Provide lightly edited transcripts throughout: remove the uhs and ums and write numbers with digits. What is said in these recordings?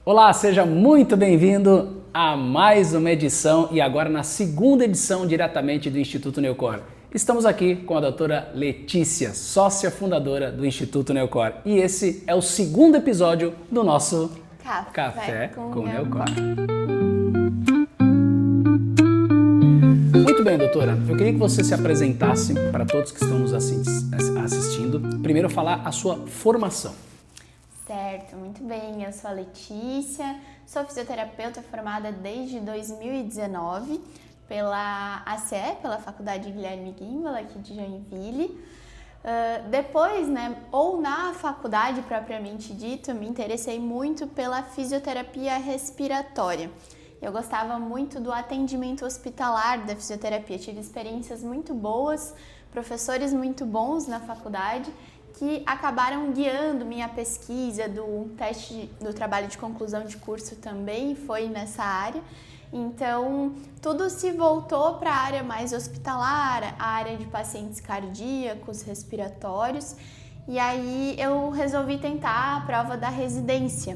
Olá, seja muito bem-vindo a mais uma edição e agora na segunda edição diretamente do Instituto Newcor. Estamos aqui com a doutora Letícia, sócia fundadora do Instituto Newcor. E esse é o segundo episódio do nosso Café com Newcor. Muito bem, doutora. Eu queria que você se apresentasse para todos que estão nos assistindo. Primeiro, falar a sua formação. Certo, muito bem. Eu sou a Letícia, sou fisioterapeuta formada desde 2019 pela ACE, pela Faculdade Guilherme Guimbal, aqui de Joinville. Depois, ou na faculdade propriamente dito, me interessei muito pela fisioterapia respiratória. Eu gostava muito do atendimento hospitalar da fisioterapia, tive experiências muito boas, professores muito bons na faculdade, que acabaram guiando minha pesquisa do trabalho de conclusão de curso também, foi nessa área. Então, tudo se voltou para a área mais hospitalar, a área de pacientes cardíacos, respiratórios. E aí eu resolvi tentar a prova da residência,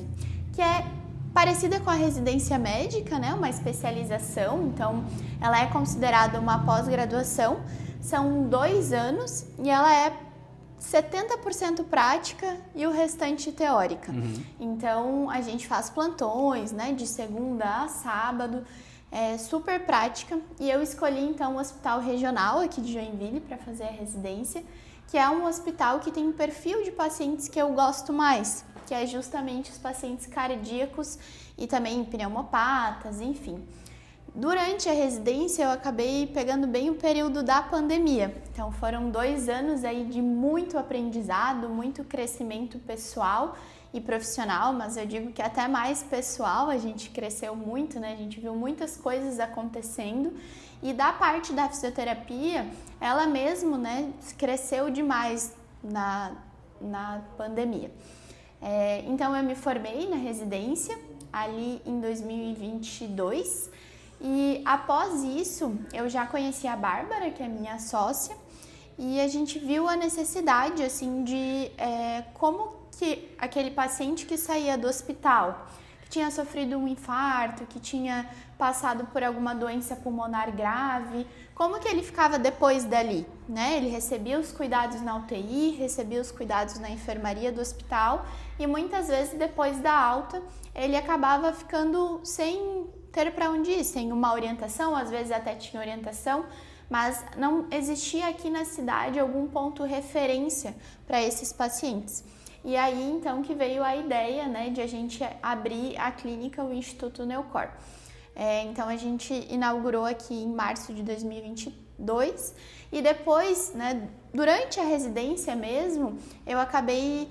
que é parecida com a residência médica, uma especialização. Então, ela é considerada uma pós-graduação, são 2 anos e ela é 70% prática e o restante teórica. Então, a gente faz plantões, de segunda a sábado, é super prática. E eu escolhi, então, o Hospital Regional aqui de Joinville para fazer a residência, que é um hospital que tem um perfil de pacientes que eu gosto mais, que é justamente os pacientes cardíacos e também pneumopatas, enfim. Durante a residência, eu acabei pegando bem o período da pandemia. Então, foram 2 anos aí de muito aprendizado, muito crescimento pessoal e profissional, mas eu digo que até mais pessoal, a gente cresceu muito, A gente viu muitas coisas acontecendo. E da parte da fisioterapia, ela mesmo, cresceu demais na pandemia. Então, eu me formei na residência ali em 2022. E após isso, eu já conheci a Bárbara, que é minha sócia, e a gente viu a necessidade, de como que aquele paciente que saía do hospital, que tinha sofrido um infarto, que tinha passado por alguma doença pulmonar grave, como que ele ficava depois dali, Ele recebia os cuidados na UTI, recebia os cuidados na enfermaria do hospital e muitas vezes depois da alta ele acabava ficando sem ter para onde ir, sem uma orientação, às vezes até tinha orientação, mas não existia aqui na cidade algum ponto referência para esses pacientes. E aí, então, que veio a ideia, de a gente abrir a clínica, o Instituto Newcor. Então, a gente inaugurou aqui em março de 2022 e depois, durante a residência mesmo, eu acabei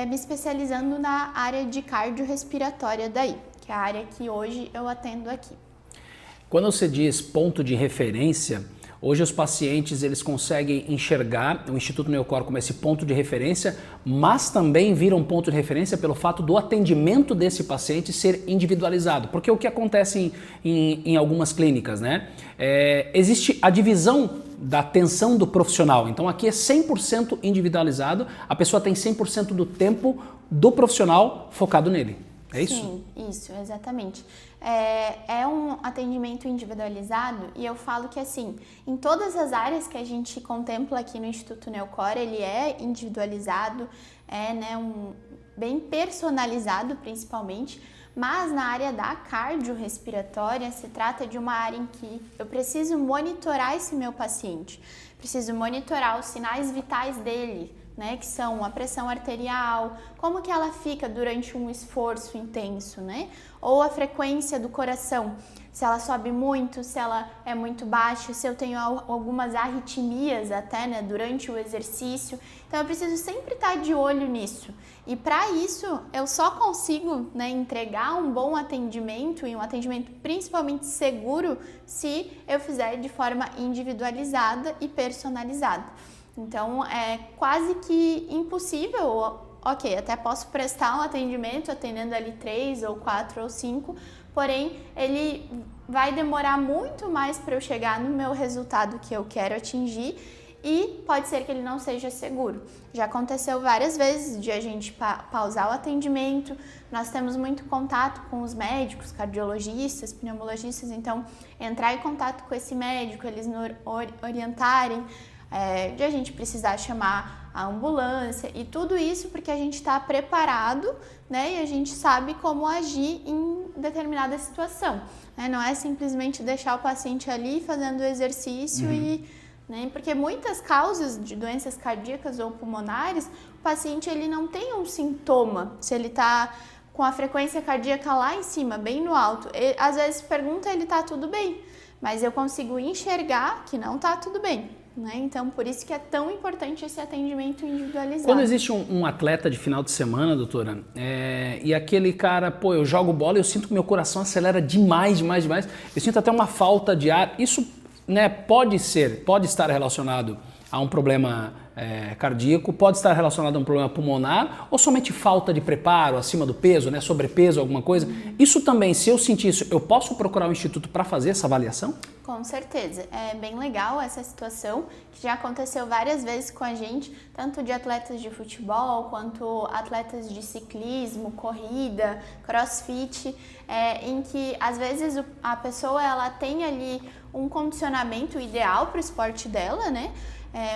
me especializando na área de cardiorrespiratória daí, que é a área que hoje eu atendo aqui. Quando você diz ponto de referência, hoje os pacientes eles conseguem enxergar o Instituto Newcor como esse ponto de referência, mas também viram ponto de referência pelo fato do atendimento desse paciente ser individualizado. Porque o que acontece em algumas clínicas, existe a divisão da atenção do profissional. Então aqui é 100% individualizado, a pessoa tem 100% do tempo do profissional focado nele. É isso? Sim, isso, exatamente. É um atendimento individualizado e eu falo que em todas as áreas que a gente contempla aqui no Instituto Newcor, ele é individualizado, bem personalizado principalmente, mas na área da cardiorrespiratória se trata de uma área em que eu preciso monitorar esse meu paciente, preciso monitorar os sinais vitais dele, que são a pressão arterial, como que ela fica durante um esforço intenso, ou a frequência do coração, se ela sobe muito, se ela é muito baixa, se eu tenho algumas arritmias até, durante o exercício. Então eu preciso sempre estar de olho nisso. E para isso eu só consigo, entregar um bom atendimento e um atendimento principalmente seguro se eu fizer de forma individualizada e personalizada. Então, é quase que impossível, até posso prestar um atendimento atendendo ali 3 ou 4 ou 5, porém, ele vai demorar muito mais para eu chegar no meu resultado que eu quero atingir e pode ser que ele não seja seguro. Já aconteceu várias vezes de a gente pausar o atendimento, nós temos muito contato com os médicos, cardiologistas, pneumologistas, então entrar em contato com esse médico, eles nos orientarem, de a gente precisar chamar a ambulância e tudo isso porque a gente está preparado, né, e a gente sabe como agir em determinada situação, né? Não é simplesmente deixar o paciente ali fazendo o exercício né, porque muitas causas de doenças cardíacas ou pulmonares, o paciente ele não tem um sintoma, se ele está com a frequência cardíaca lá em cima, bem no alto, às vezes pergunta ele está tudo bem, mas eu consigo enxergar que não está tudo bem. Né? Então, por isso que é tão importante esse atendimento individualizado. Quando existe um atleta de final de semana, doutora, e aquele cara, pô, eu jogo bola e eu sinto que meu coração acelera demais, eu sinto até uma falta de ar, isso, né, pode estar relacionado a um problema cardíaco, pode estar relacionado a um problema pulmonar ou somente falta de preparo, acima do peso, né, sobrepeso, alguma coisa. Isso também, se eu sentir isso, eu posso procurar o instituto para fazer essa avaliação? Com certeza, é bem legal essa situação, que já aconteceu várias vezes com a gente, tanto de atletas de futebol, quanto atletas de ciclismo, corrida, crossfit, em que às vezes a pessoa ela tem ali um condicionamento ideal para o esporte dela, né?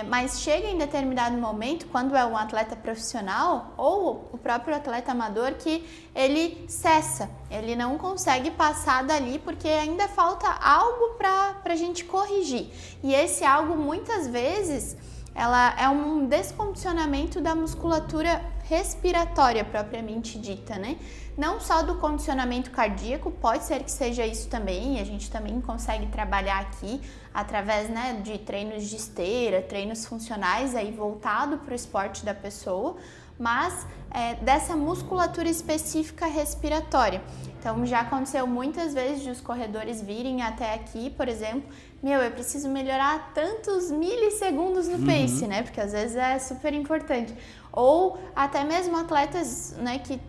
Mas chega em determinado momento, quando é um atleta profissional ou o próprio atleta amador, que ele cessa, ele não consegue passar dali porque ainda falta algo para a gente corrigir. E esse algo, muitas vezes, ela é um descondicionamento da musculatura respiratória propriamente dita, né? Não só do condicionamento cardíaco, pode ser que seja isso também, a gente também consegue trabalhar aqui através, né, de treinos de esteira, treinos funcionais aí voltado para o esporte da pessoa, mas dessa musculatura específica respiratória. Então já aconteceu muitas vezes de os corredores virem até aqui, por exemplo, eu preciso melhorar tantos milissegundos no pace, né? Porque às vezes é super importante. Ou até mesmo atletas, né, que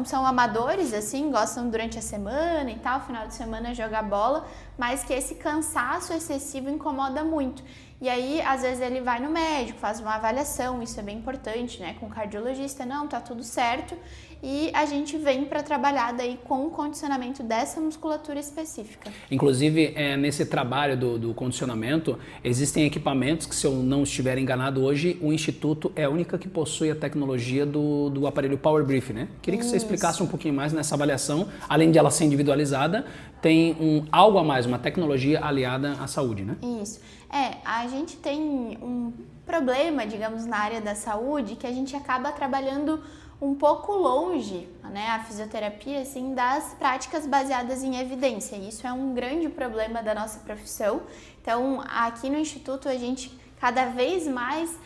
são amadores, assim, gostam durante a semana e tal, final de semana jogar bola, mas que esse cansaço excessivo incomoda muito. E aí, às vezes, ele vai no médico, faz uma avaliação, isso é bem importante, né? Com o cardiologista, não, tá tudo certo. E a gente vem para trabalhar daí com o condicionamento dessa musculatura específica. Inclusive, nesse trabalho do condicionamento, existem equipamentos que, se eu não estiver enganado hoje, o Instituto é a única que possui a tecnologia do aparelho Power Brief, né? Queria que você explicasse um pouquinho mais nessa avaliação, além de ela ser individualizada, tem algo a mais, uma tecnologia aliada à saúde, né? Isso. A gente tem um problema, digamos, na área da saúde, que a gente acaba trabalhando um pouco longe, né, a fisioterapia, assim, das práticas baseadas em evidência. Isso é um grande problema da nossa profissão. Então, aqui no Instituto, a gente cada vez mais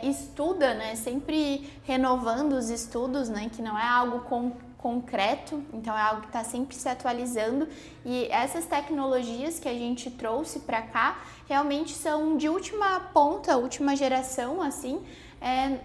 estuda, né, sempre renovando os estudos, né, que não é algo concreto, então é algo que está sempre se atualizando, e essas tecnologias que a gente trouxe para cá realmente são de última ponta, última geração, assim,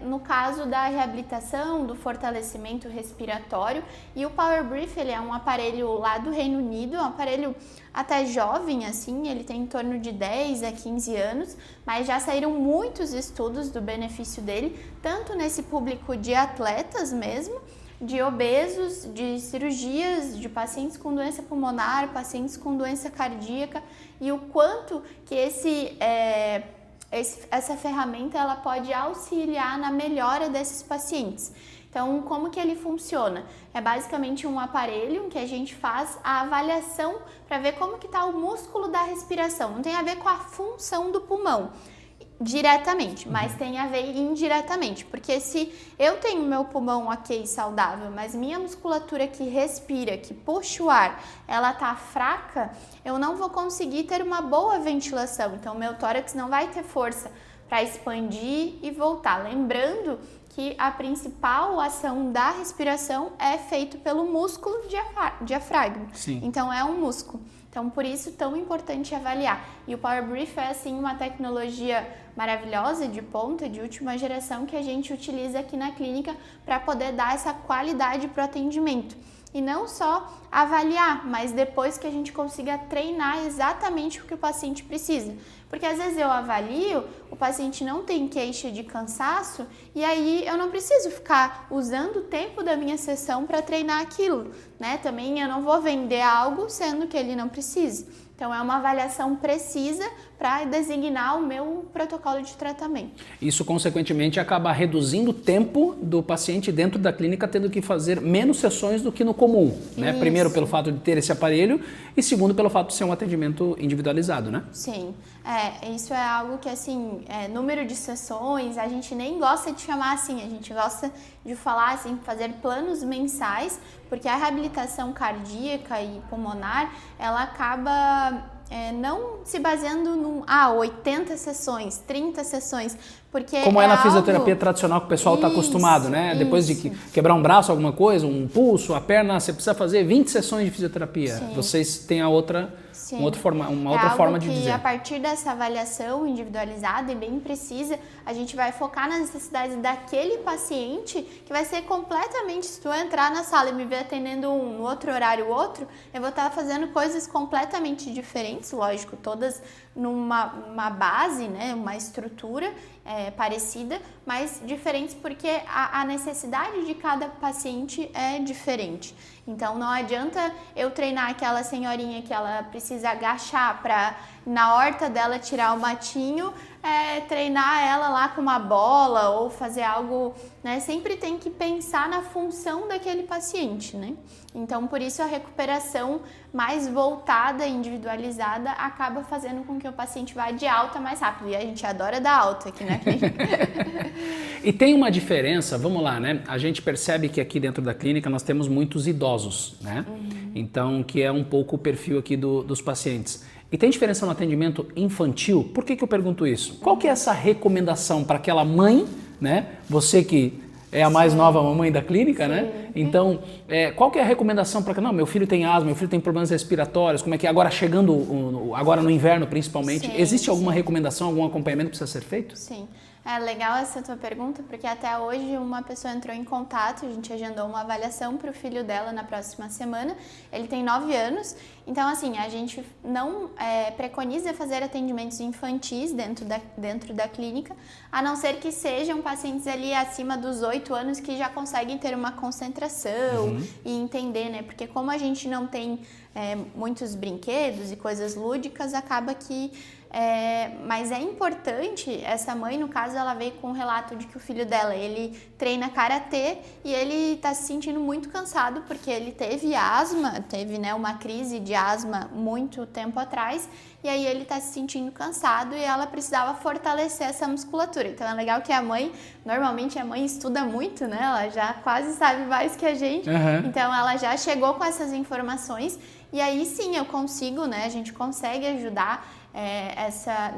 no caso da reabilitação, do fortalecimento respiratório. E o Power Brief, ele é um aparelho lá do Reino Unido, é um aparelho até jovem, assim, ele tem em torno de 10 a 15 anos, mas já saíram muitos estudos do benefício dele, tanto nesse público de atletas mesmo, de obesos, de cirurgias, de pacientes com doença pulmonar, pacientes com doença cardíaca, e o quanto que essa ferramenta ela pode auxiliar na melhora desses pacientes. Então, como que ele funciona? É basicamente um aparelho que a gente faz a avaliação para ver como que está o músculo da respiração. Não tem a ver com a função do pulmão diretamente, mas tem a ver indiretamente, porque se eu tenho meu pulmão ok, saudável, mas minha musculatura que respira, que puxa o ar, ela tá fraca, eu não vou conseguir ter uma boa ventilação, então meu tórax não vai ter força para expandir e voltar. Lembrando que a principal ação da respiração é feito pelo músculo diafragma. Sim. Então é um músculo. Então, por isso, tão importante avaliar. E o Power Brief é, assim, uma tecnologia maravilhosa, de ponta, de última geração, que a gente utiliza aqui na clínica para poder dar essa qualidade para o atendimento. E não só avaliar, mas depois que a gente consiga treinar exatamente o que o paciente precisa. Porque às vezes eu avalio, o paciente não tem queixa de cansaço e aí eu não preciso ficar usando o tempo da minha sessão para treinar aquilo, né? Também eu não vou vender algo sendo que ele não precisa. Então, é uma avaliação precisa para designar o meu protocolo de tratamento. Isso, consequentemente, acaba reduzindo o tempo do paciente dentro da clínica, tendo que fazer menos sessões do que no comum, né? Primeiro, pelo fato de ter esse aparelho e segundo, pelo fato de ser um atendimento individualizado, né? Sim. Isso é algo que, assim, número de sessões, a gente nem gosta de chamar assim, a gente gosta de falar, assim, fazer planos mensais, porque a reabilitação cardíaca e pulmonar, ela acaba não se baseando num 80 sessões, 30 sessões, porque como é na fisioterapia tradicional que o pessoal está acostumado, né? Depois de quebrar um braço, alguma coisa, um pulso, a perna, você precisa fazer 20 sessões de fisioterapia. Sim. Vocês têm uma outra forma de dizer. A partir dessa avaliação individualizada e bem precisa, a gente vai focar nas necessidades daquele paciente, que vai ser completamente, se tu entrar na sala e me ver atendendo um, no outro horário outro, eu vou estar fazendo coisas completamente diferentes, lógico, todas numa base, né, uma estrutura parecida, mas diferentes porque a necessidade de cada paciente é diferente. Então não adianta eu treinar aquela senhorinha que ela precisa agachar para na horta dela tirar o matinho, treinar ela lá com uma bola ou fazer algo, né? Sempre tem que pensar na função daquele paciente, né? Então por isso a recuperação mais voltada, individualizada, acaba fazendo com que o paciente vá de alta mais rápido. E a gente adora dar alta aqui na clínica. E tem uma diferença, vamos lá, né? A gente percebe que aqui dentro da clínica nós temos muitos idosos, né? Então, que é um pouco o perfil aqui dos pacientes. E tem diferença no atendimento infantil? Por que eu pergunto isso? Qual que é essa recomendação para aquela mãe, né? Você que é a mais nova mamãe da clínica, né? Então, qual que é a recomendação para que... Não, meu filho tem asma, meu filho tem problemas respiratórios, como é que é? Agora chegando, agora no inverno principalmente, existe alguma recomendação, algum acompanhamento que precisa ser feito? Sim. É legal essa tua pergunta, porque até hoje uma pessoa entrou em contato, a gente agendou uma avaliação para o filho dela na próxima semana. Ele tem 9 anos, então assim, a gente não preconiza fazer atendimentos infantis dentro da clínica, a não ser que sejam pacientes ali acima dos 8 anos que já conseguem ter uma concentração e entender, né? Porque como a gente não tem muitos brinquedos e coisas lúdicas, acaba que... mas é importante, essa mãe, no caso, ela veio com um relato de que o filho dela, ele treina karatê e ele está se sentindo muito cansado porque ele teve asma, teve, né, uma crise de asma muito tempo atrás e aí ele está se sentindo cansado e ela precisava fortalecer essa musculatura. Então é legal que a mãe, normalmente a mãe estuda muito, né, ela já quase sabe mais que a gente, então ela já chegou com essas informações e aí sim eu consigo, né, a gente consegue ajudar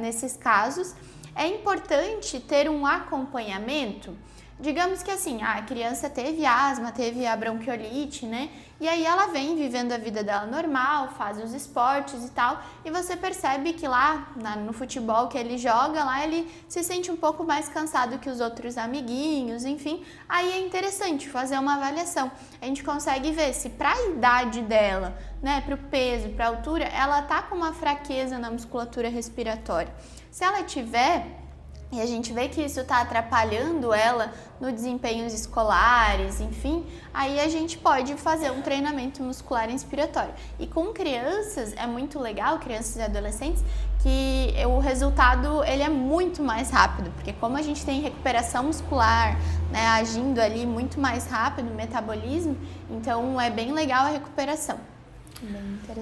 nesses casos. É importante ter um acompanhamento. Digamos que assim, a criança teve asma, teve a bronquiolite, né? E aí ela vem vivendo a vida dela normal, faz os esportes e tal, e você percebe que lá no futebol que ele joga, lá ele se sente um pouco mais cansado que os outros amiguinhos, enfim. Aí é interessante fazer uma avaliação. A gente consegue ver se para a idade dela, né, para o peso, para a altura, ela tá com uma fraqueza na musculatura respiratória. Se ela tiver, e a gente vê que isso está atrapalhando ela no desempenhos escolares, enfim, aí a gente pode fazer um treinamento muscular inspiratório. E com crianças é muito legal, crianças e adolescentes, que o resultado ele é muito mais rápido, porque como a gente tem recuperação muscular, né, agindo ali muito mais rápido, metabolismo, então é bem legal a recuperação.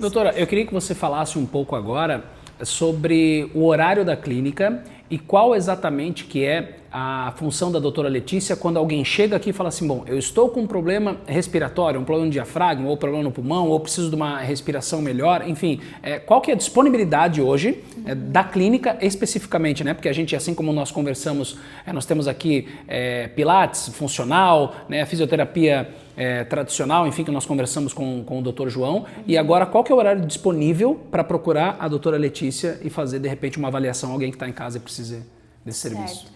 Doutora, eu queria que você falasse um pouco agora sobre o horário da clínica e qual exatamente que é a função da doutora Letícia quando alguém chega aqui e fala assim, bom, eu estou com um problema respiratório, um problema no diafragma, ou problema no pulmão, ou preciso de uma respiração melhor, enfim, qual que é a disponibilidade hoje da clínica especificamente, né? Porque a gente, assim como nós conversamos, nós temos aqui pilates funcional, né? Fisioterapia tradicional, enfim, que nós conversamos com o Dr. João, e agora qual que é o horário disponível para procurar a doutora Letícia e fazer, de repente, uma avaliação, alguém que está em casa e precisa desse serviço?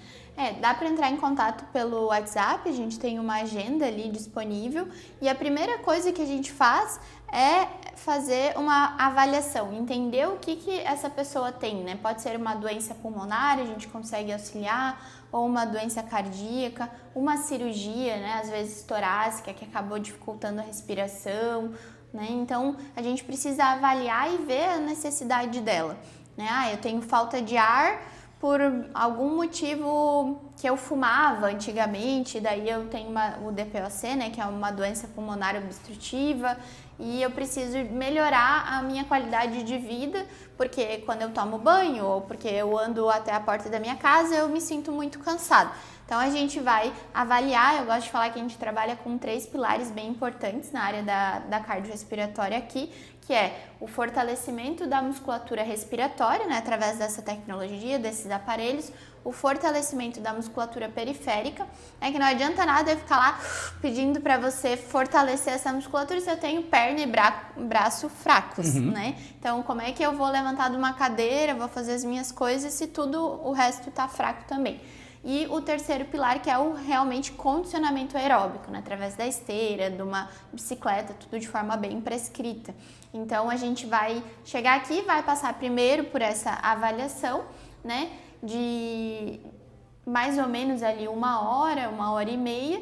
Dá para entrar em contato pelo WhatsApp, a gente tem uma agenda ali disponível e a primeira coisa que a gente faz é fazer uma avaliação, entender o que essa pessoa tem, né? Pode ser uma doença pulmonar, a gente consegue auxiliar, ou uma doença cardíaca, uma cirurgia, né? Às vezes torácica, que acabou dificultando a respiração, né? Então, a gente precisa avaliar e ver a necessidade dela, né? Eu tenho falta de ar por algum motivo que eu fumava antigamente, daí eu tenho o DPOC, né, que é uma doença pulmonar obstrutiva, e eu preciso melhorar a minha qualidade de vida, porque quando eu tomo banho ou porque eu ando até a porta da minha casa, eu me sinto muito cansado. Então a gente vai avaliar, eu gosto de falar que a gente trabalha com 3 pilares bem importantes na área da cardiorrespiratória aqui, que é o fortalecimento da musculatura respiratória, né, através dessa tecnologia, desses aparelhos, o fortalecimento da musculatura periférica, que não adianta nada eu ficar lá pedindo para você fortalecer essa musculatura se eu tenho perna e braço fracos, né? Então, como é que eu vou levantar de uma cadeira, vou fazer as minhas coisas se tudo o resto tá fraco também? E o terceiro pilar, que é o realmente condicionamento aeróbico, né? Através da esteira, de uma bicicleta, tudo de forma bem prescrita. Então, a gente vai chegar aqui, vai passar primeiro por essa avaliação, né? De mais ou menos ali 1 hora e meia,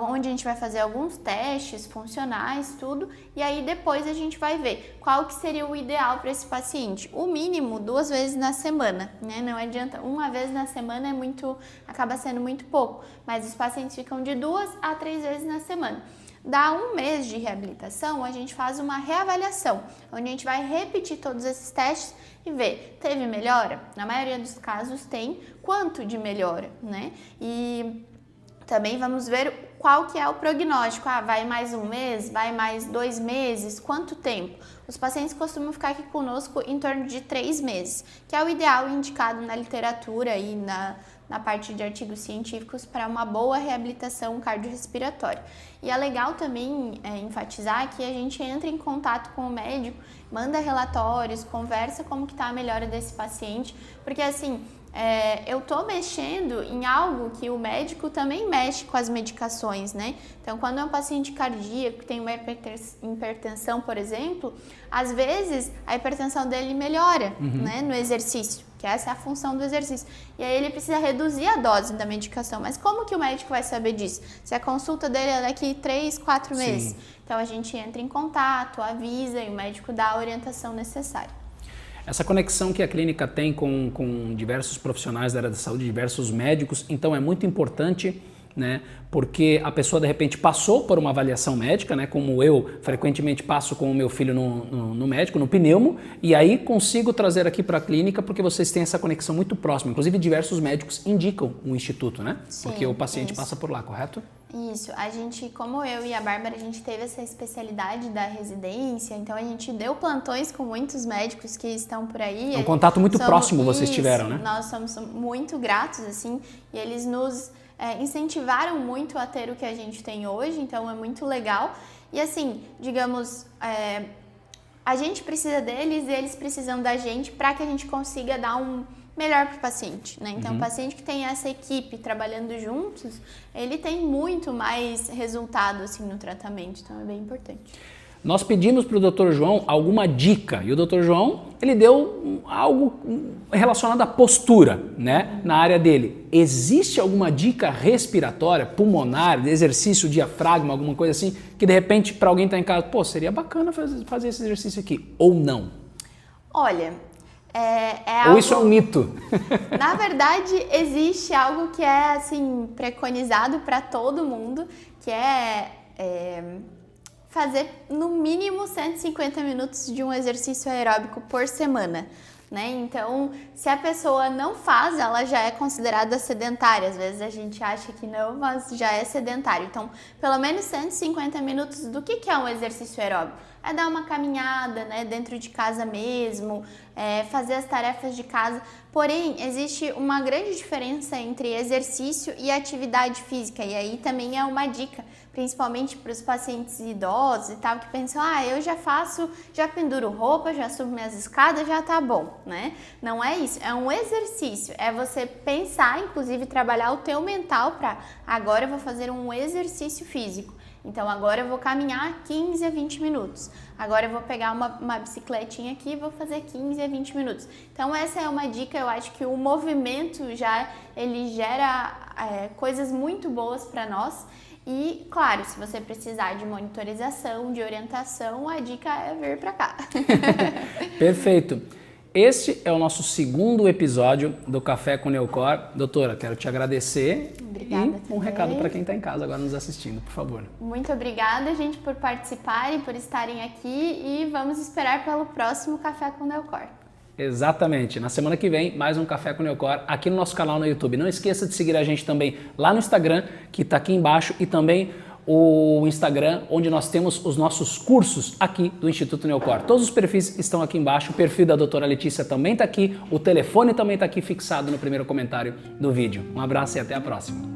onde a gente vai fazer alguns testes funcionais, tudo, e aí depois a gente vai ver qual que seria o ideal para esse paciente. O mínimo 2 vezes na semana, né? Não adianta, 1 vez na semana acaba sendo muito pouco, mas os pacientes ficam de 2 a 3 vezes na semana. Dá 1 mês de reabilitação, a gente faz uma reavaliação, onde a gente vai repetir todos esses testes e ver, teve melhora? Na maioria dos casos tem, quanto de melhora, né? E também vamos ver qual que é o prognóstico, vai mais 1 mês, vai mais 2 meses, quanto tempo? Os pacientes costumam ficar aqui conosco em torno de 3 meses, que é o ideal indicado na literatura e na parte de artigos científicos para uma boa reabilitação cardiorrespiratória. E é legal também enfatizar que a gente entra em contato com o médico, manda relatórios, conversa como que está a melhora desse paciente, porque assim, eu tô mexendo em algo que o médico também mexe com as medicações, né? Então, quando é um paciente cardíaco que tem uma hipertensão, por exemplo, às vezes a hipertensão dele melhora, né, no exercício, que essa é a função do exercício. E aí ele precisa reduzir a dose da medicação. Mas como que o médico vai saber disso? Se a consulta dele é daqui 3, 4 meses. Sim. Então, a gente entra em contato, avisa e o médico dá a orientação necessária. Essa conexão que a clínica tem com diversos profissionais da área da saúde, diversos médicos, então é muito importante, né? Porque a pessoa de repente passou por uma avaliação médica, né? Como eu frequentemente passo com o meu filho no médico, no pneumo, e aí consigo trazer aqui para a clínica porque vocês têm essa conexão muito próxima. Inclusive diversos médicos indicam o instituto, né? Sim, porque o paciente passa por lá, correto? Isso, a gente, como eu e a Bárbara, a gente teve essa especialidade da residência, então a gente deu plantões com muitos médicos que estão por aí. É um contato muito próximo vocês tiveram, né? Nós somos muito gratos, assim, e eles nos incentivaram muito a ter o que a gente tem hoje, então é muito legal. E assim, digamos, a gente precisa deles e eles precisam da gente para que a gente consiga dar um melhor para o paciente, né? Então, o paciente que tem essa equipe trabalhando juntos, ele tem muito mais resultado, assim, no tratamento, então é bem importante. Nós pedimos para o Dr. João alguma dica e o Dr. João, ele deu algo relacionado à postura, né, na área dele. Existe alguma dica respiratória, pulmonar, de exercício, diafragma, alguma coisa assim, que de repente para alguém estar em casa, pô, seria bacana fazer esse exercício aqui, ou não? Olha, ou isso é um mito? Na verdade, existe algo que é assim preconizado para todo mundo, que é fazer no mínimo 150 minutos de um exercício aeróbico por semana, né? Então, se a pessoa não faz, ela já é considerada sedentária. Às vezes a gente acha que não, mas já é sedentário. Então, pelo menos 150 minutos do que é um exercício aeróbico? É dar uma caminhada, né, dentro de casa mesmo, fazer as tarefas de casa. Porém, existe uma grande diferença entre exercício e atividade física, e aí também é uma dica principalmente para os pacientes idosos e tal, que pensam, eu já penduro roupa, já subo minhas escadas, já tá bom, né? Não é isso, é um exercício, é você pensar, inclusive trabalhar o teu mental para agora eu vou fazer um exercício físico. Então agora eu vou caminhar 15 a 20 minutos. Agora eu vou pegar uma bicicletinha aqui e vou fazer 15 a 20 minutos. Então essa é uma dica, eu acho que o movimento ele gera coisas muito boas para nós. E, claro, se você precisar de monitorização, de orientação, a dica é vir para cá. Perfeito. Este é o nosso segundo episódio do Café com Neucor. Doutora, quero te agradecer. Obrigada e um recado para quem está em casa agora nos assistindo, por favor. Muito obrigada, gente, por participarem, por estarem aqui e vamos esperar pelo próximo Café com Neucor. Exatamente. Na semana que vem, mais um Café com Neucor aqui no nosso canal no YouTube. Não esqueça de seguir a gente também lá no Instagram, que está aqui embaixo, e também o Instagram, onde nós temos os nossos cursos aqui do Instituto Neucor. Todos os perfis estão aqui embaixo, o perfil da doutora Letícia também está aqui, o telefone também está aqui fixado no primeiro comentário do vídeo. Um abraço e até a próxima.